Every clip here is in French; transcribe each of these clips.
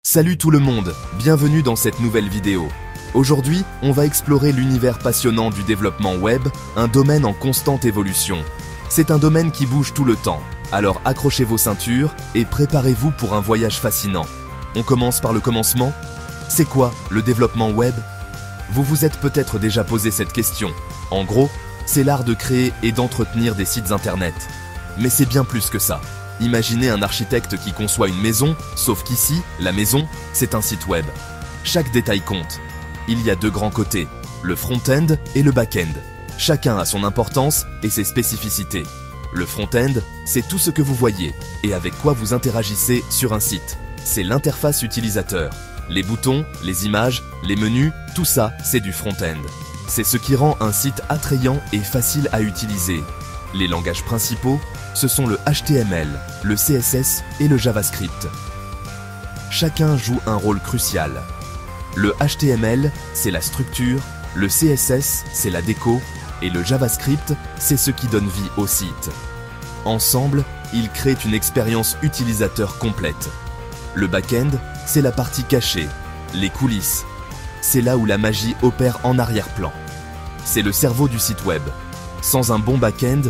Salut tout le monde, bienvenue dans cette nouvelle vidéo. Aujourd'hui, on va explorer l'univers passionnant du développement web, un domaine en constante évolution. C'est un domaine qui bouge tout le temps, alors accrochez vos ceintures et préparez-vous pour un voyage fascinant. On commence par le commencement. C'est quoi le développement web? Vous vous êtes peut-être déjà posé cette question. En gros, c'est l'art de créer et d'entretenir des sites internet. Mais c'est bien plus que ça. Imaginez un architecte qui conçoit une maison, sauf qu'ici, la maison, c'est un site web. Chaque détail compte. Il y a deux grands côtés, le front-end et le back-end. Chacun a son importance et ses spécificités. Le front-end, c'est tout ce que vous voyez et avec quoi vous interagissez sur un site. C'est l'interface utilisateur. Les boutons, les images, les menus, tout ça, c'est du front-end. C'est ce qui rend un site attrayant et facile à utiliser. Les langages principaux, ce sont le HTML, le CSS et le JavaScript. Chacun joue un rôle crucial. Le HTML, c'est la structure, le CSS, c'est la déco, et le JavaScript, c'est ce qui donne vie au site. Ensemble, ils créent une expérience utilisateur complète. Le back-end, c'est la partie cachée, les coulisses. C'est là où la magie opère en arrière-plan. C'est le cerveau du site web. Sans un bon back-end,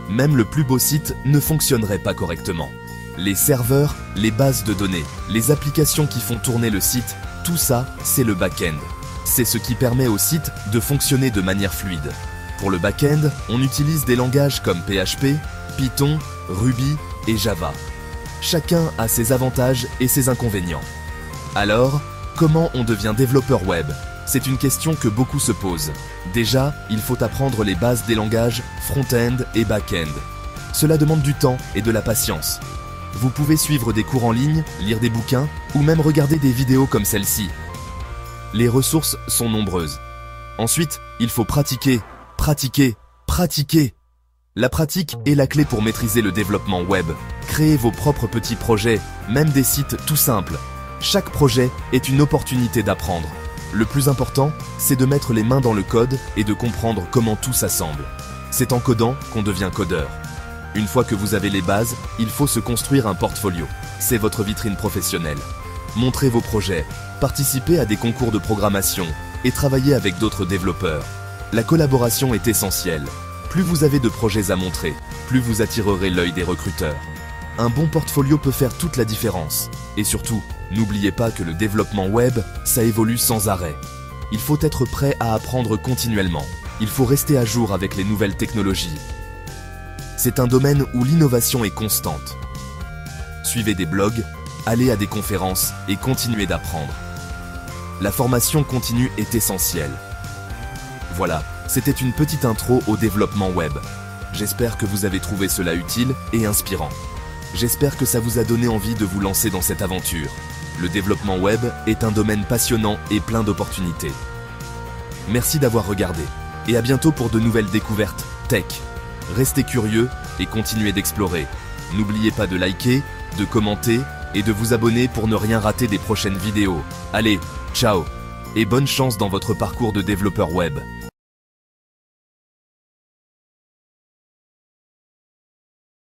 même le plus beau site ne fonctionnerait pas correctement. Les serveurs, les bases de données, les applications qui font tourner le site, tout ça, c'est le back-end. C'est ce qui permet au site de fonctionner de manière fluide. Pour le back-end, on utilise des langages comme PHP, Python, Ruby et Java. Chacun a ses avantages et ses inconvénients. Alors, comment on devient développeur web ? C'est une question que beaucoup se posent. Déjà, il faut apprendre les bases des langages front-end et back-end. Cela demande du temps et de la patience. Vous pouvez suivre des cours en ligne, lire des bouquins ou même regarder des vidéos comme celle-ci. Les ressources sont nombreuses. Ensuite, il faut pratiquer, pratiquer, pratiquer. La pratique est la clé pour maîtriser le développement web. Créez vos propres petits projets, même des sites tout simples. Chaque projet est une opportunité d'apprendre. Le plus important, c'est de mettre les mains dans le code et de comprendre comment tout s'assemble. C'est en codant qu'on devient codeur. Une fois que vous avez les bases, il faut se construire un portfolio. C'est votre vitrine professionnelle. Montrez vos projets, participez à des concours de programmation et travaillez avec d'autres développeurs. La collaboration est essentielle. Plus vous avez de projets à montrer, plus vous attirerez l'œil des recruteurs. Un bon portfolio peut faire toute la différence. Et surtout, n'oubliez pas que le développement web, ça évolue sans arrêt. Il faut être prêt à apprendre continuellement. Il faut rester à jour avec les nouvelles technologies. C'est un domaine où l'innovation est constante. Suivez des blogs, allez à des conférences et continuez d'apprendre. La formation continue est essentielle. Voilà, c'était une petite intro au développement web. J'espère que vous avez trouvé cela utile et inspirant. J'espère que ça vous a donné envie de vous lancer dans cette aventure. Le développement web est un domaine passionnant et plein d'opportunités. Merci d'avoir regardé et à bientôt pour de nouvelles découvertes tech. Restez curieux et continuez d'explorer. N'oubliez pas de liker, de commenter et de vous abonner pour ne rien rater des prochaines vidéos. Allez, ciao et bonne chance dans votre parcours de développeur web.